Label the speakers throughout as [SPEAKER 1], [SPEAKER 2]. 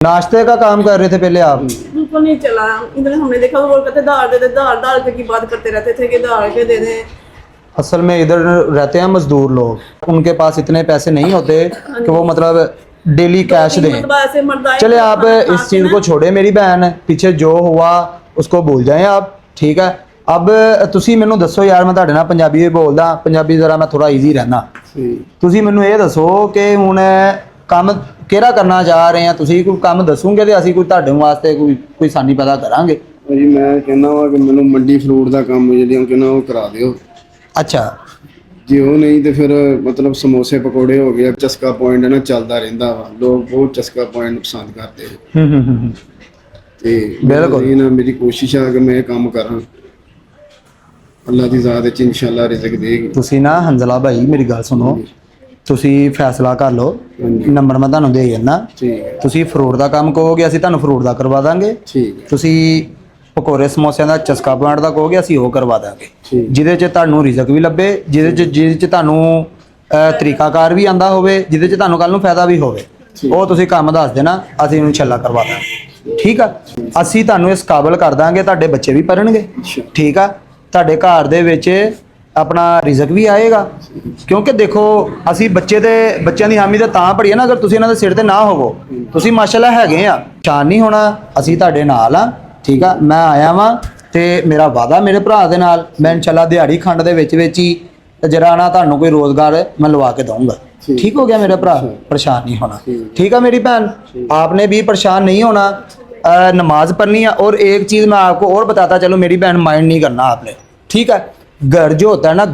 [SPEAKER 1] नाश्ते का काम कर रहे थे पहले आप?
[SPEAKER 2] बिल्कुल नहीं चला। इधर हमने देखा वो कहते दाल दे दे, दाल दाल की बात करते रहते थे कि दाल के दे दें।
[SPEAKER 1] असल में इधर रहते हैं मजदूर लोग, उनके पास इतने पैसे नहीं होते कि वो मतलब डेली कैश दें। चले आप इस चीज़ को छोड़े मेरी बहन, पीछे जो हुआ उसको भूल जाएं आप, ठीक है। अब ਤੁਸੀਂ ਮੈਨੂੰ ਦੱਸੋ ਯਾਰ, ਮੈਂ ਤੁਹਾਡੇ ਨਾਲ ਪੰਜਾਬੀ ਵਿੱਚ ਬੋਲਦਾ, ਪੰਜਾਬੀ ਜ਼ਰਾ ਮੈਂ ਥੋੜਾ ਈਜ਼ੀ ਰਹਿਣਾ। ਤੁਸੀਂ ਮੈਨੂੰ ਇਹ ਦੱਸੋ ਕਿ ਹੁਣ ਕੰਮ ਕਿਹੜਾ ਕਰਨਾ ਚਾਹ ਰਹੇ ਆ ਤੁਸੀਂ? ਕੋਈ ਕੰਮ ਦੱਸੋਗੇ ਤੇ ਅਸੀਂ ਕੋਈ ਤੁਹਾਡੇ ਵਾਸਤੇ ਕੋਈ ਸਾਨੀ ਪੈਦਾ ਕਰਾਂਗੇ।
[SPEAKER 3] ਭਾਜੀ ਮੈਂ ਕਹਿੰਦਾ ਵਾ ਕਿ ਮੈਨੂੰ ਮੰਡੀ ਫਰੂਟ ਦਾ ਕੰਮ ਜਿਹੜੀਆਂ ਕਹਿੰਦਾ ਉਹ ਕਰਾ ਦਿਓ।
[SPEAKER 1] ਅੱਛਾ,
[SPEAKER 3] ਜੇ ਉਹ ਨਹੀਂ ਤੇ ਫਿਰ ਮਤਲਬ ਸਮੋਸੇ ਪਕੌੜੇ ਹੋ ਗਏ, ਚਸਕਾ ਪੁਆਇੰਟ ਨਾ ਚੱਲਦਾ ਰਹਿੰਦਾ ਵਾ, ਲੋਕ ਬਹੁਤ ਚਸਕਾ ਪੁਆਇੰਟ ਨੂੰ ਪਸੰਦ ਕਰਦੇ ਤੇ
[SPEAKER 1] ਬਿਲਕੁਲ
[SPEAKER 3] ਇਹ ਨਾ ਮੇਰੀ ਕੋਸ਼ਿਸ਼ ਆ ਕਿ ਮੈਂ ਇਹ ਕੰਮ ਕਰਾਂ। ਅੱਲਾ ਦੀ ਜ਼ਾਤ ਵਿੱਚ ਇਨਸ਼ਾਅੱਲਾ ਰਿਜ਼ਕ ਦੇਗੀ।
[SPEAKER 1] ਤੁਸੀਂ ਨਾ ਹੰਜ਼ਲਾ ਭਾਈ ਮੇਰੀ ਗੱਲ ਸੁਣੋ, ਤੁਸੀਂ ਫੈਸਲਾ ਕਰ ਲਓ, ਨੰਬਰ ਮੈਂ ਤੁਹਾਨੂੰ ਦੇ ਦਿੰਦਾ।
[SPEAKER 3] ਠੀਕ ਹੈ,
[SPEAKER 1] ਤੁਸੀਂ ਫਰੂਟ ਦਾ ਕੰਮ ਕਹੋਗੇ ਅਸੀਂ ਤੁਹਾਨੂੰ ਫਰੂਟ ਦਾ ਕਰਵਾ ਦਾਂਗੇ।
[SPEAKER 3] ਠੀਕ ਹੈ,
[SPEAKER 1] ਤੁਸੀਂ ਪਕੌੜੇ ਸਮੋਸਿਆਂ ਦਾ ਚਸਕਾ ਪੁਆਇੰਟ ਦਾ ਕਹੋਗੇ ਅਸੀਂ ਉਹ ਕਰਵਾ ਦਾਂਗੇ, ਜਿਹਦੇ 'ਚ ਤੁਹਾਨੂੰ ਰਿਜ਼ਕ ਵੀ ਲੱਭੇ, ਜਿਹਦੇ 'ਚ ਤੁਹਾਨੂੰ ਤਰੀਕਾਕਾਰ ਵੀ ਆਂਦਾ ਹੋਵੇ, ਜਿਹਦੇ 'ਚ ਤੁਹਾਨੂੰ ਕੱਲ ਨੂੰ ਫਾਇਦਾ ਵੀ ਹੋਵੇ। ਉਹ ਤੁਸੀਂ ਕੰਮ ਦੱਸ ਦੇਣਾ, ਅਸੀਂ ਇਹਨੂੰ ਛੱਲਾ ਕਰਵਾ ਦਾਂਗੇ, ਠੀਕ ਆ। ਅਸੀਂ ਤੁਹਾਨੂੰ ਇਸ ਕਾਬਲ ਕਰ ਦਾਂਗੇ, ਤੁਹਾਡੇ ਬੱਚੇ ਵੀ ਪੜ੍ਹਨਗੇ, ਠੀਕ ਆ। ਤੁਹਾਡੇ ਘਰ ਦੇ ਵਿੱਚ ਆਪਣਾ ਰਿਜ਼ਕ ਵੀ ਆਏਗਾ, ਕਿਉਂਕਿ ਦੇਖੋ ਅਸੀਂ ਬੱਚਿਆਂ ਦੀ ਹਾਮੀ ਤਾਂ ਪੜੀਏ ਨਾ, ਅਗਰ ਤੁਸੀਂ ਇਹਨਾਂ ਦੇ ਸਿਰ ਤੇ ਨਾ ਹੋਵੋ। ਤੁਸੀਂ ਮਾਸ਼ਾਅੱਲਾ ਹੈਗੇ ਆ, ਪਛਾਣ ਨਹੀਂ ਹੋਣਾ, ਅਸੀਂ ਤੁਹਾਡੇ ਨਾਲ ਆ, ਠੀਕ ਆ। ਮੈਂ ਆਇਆ ਵਾਂ ਤੇ ਮੇਰਾ ਵਾਅਦਾ ਮੇਰੇ ਭਰਾ ਦੇ ਨਾਲ, ਮੈਂ ਇਨਸ਼ਾਅੱਲਾ ਦਿਹਾੜੀ ਖੰਡ ਦੇ ਵਿੱਚ ਹੀ ਜਿਹੜਾ ਨਾ ਤੁਹਾਨੂੰ ਕੋਈ ਰੋਜ਼ਗਾਰ ਮੈਂ ਲਵਾ ਕੇ ਦਊਂਗਾ, ठीक हो गया मेरा भरा, परेशान नहीं होना, ठीक है मेरी बहन। आपने भी परेशान नहीं होना, नमाज पढ़नी है। और एक चीज़ मैं आपको और बताता चलो मेरी बहन, माइंड नहीं करना आपने, ठीक है। घर जो होता है ना,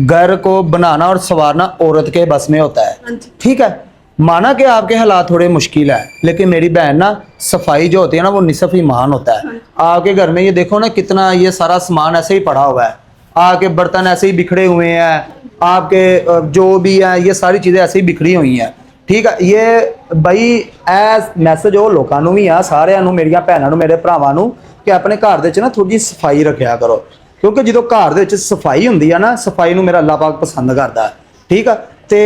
[SPEAKER 1] घर को बनाना और संवारना औरत के बस में होता है, ठीक है। माना कि आपके हालात थोड़े मुश्किल है, लेकिन मेरी बहन ना सफाई जो होती है ना वो निसफ ईमान होता है। आपके घर में ये देखो ना कितना ये सारा सामान ऐसे ही पड़ा हुआ है, आपके बर्तन ऐसे ही बिखरे हुए हैं, आपके जो भी है ये सारी चीज़ें ऐसे ही बिखरी हुई हैं, ठीक है। ये बई ਐਸ ਮੈਸੇਜ ਉਹ ਲੋਕਾਂ ਨੂੰ ਵੀ ਆ, ਸਾਰਿਆਂ ਨੂੰ, ਮੇਰੀਆਂ ਭੈਣਾਂ ਨੂੰ, ਮੇਰੇ ਭਰਾਵਾਂ ਨੂੰ, ਕਿ ਆਪਣੇ ਘਰ ਦੇ ਵਿੱਚ ਨਾ ਥੋੜੀ ਜਿਹੀ ਸਫਾਈ ਰੱਖਿਆ ਕਰੋ, ਕਿਉਂਕਿ ਜਦੋਂ ਘਰ ਦੇ ਵਿੱਚ ਸਫਾਈ ਹੁੰਦੀ ਆ ਨਾ, ਸਫਾਈ ਨੂੰ ਮੇਰਾ ਅੱਲਾਹ ਪਾਕ ਪਸੰਦ ਕਰਦਾ ਹੈ, ठीक है। तो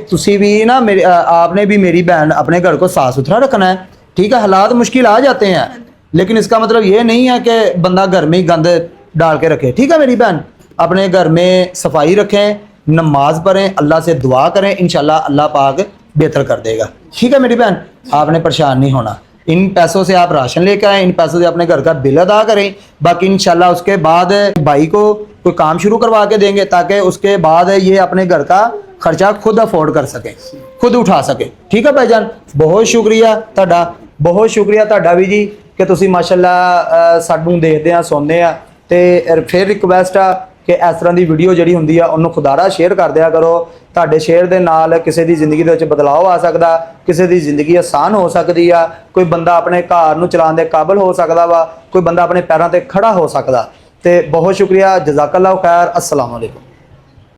[SPEAKER 1] तुसी भी ना मेरे आपने भी मेरी बहन अपने घर को साफ़ सुथरा रखना है, ठीक है। हालात मुश्किल आ जाते हैं, लेकिन इसका मतलब ये नहीं है कि बंदा घर में ही गंद डाल के रखे, ठीक है। मेरी बहन अपने घर में सफाई रखें, नमाज पढ़ें, अल्लाह से दुआ करें, इंशाल्लाह अल्लाह पाक बेहतर कर देगा, ठीक है मेरी बहन। आपने परेशान नहीं होना। इन पैसों से आप राशन लेकर आएँ, इन पैसों से अपने घर का बिल अदा करें, बाकी इंशाल्लाह उसके बाद भाई को कोई काम शुरू करवा के देंगे, ताकि उसके बाद ये अपने घर का खर्चा खुद अफोर्ड कर सके, खुद उठा सके, ठीक है भाईजान। बहुत शुक्रिया तुहाडा, बहुत शुक्रिया तुहाडा भी जी कि तुसी माशाल्लाह सानू देखते हैं, सुनते हैं। तो फिर रिक्वेस्ट आ कि इस तरह की वीडियो जी होंगी उन्होंने खुदारा शेयर कर दिया करो। तुहाडे शेयर के नाल किसी की जिंदगी दे विच बदलाव आ सकता, किसी की जिंदगी आसान हो सकती है, कोई बंदा अपने घर नूं चलाउण दे काबिल हो सकता वा, कोई बंदा अपने पैरों ते खड़ा हो सकता। तो बहुत शुक्रिया, जज़ाकल्लाह खैर, अस्सलाम वालेकुम।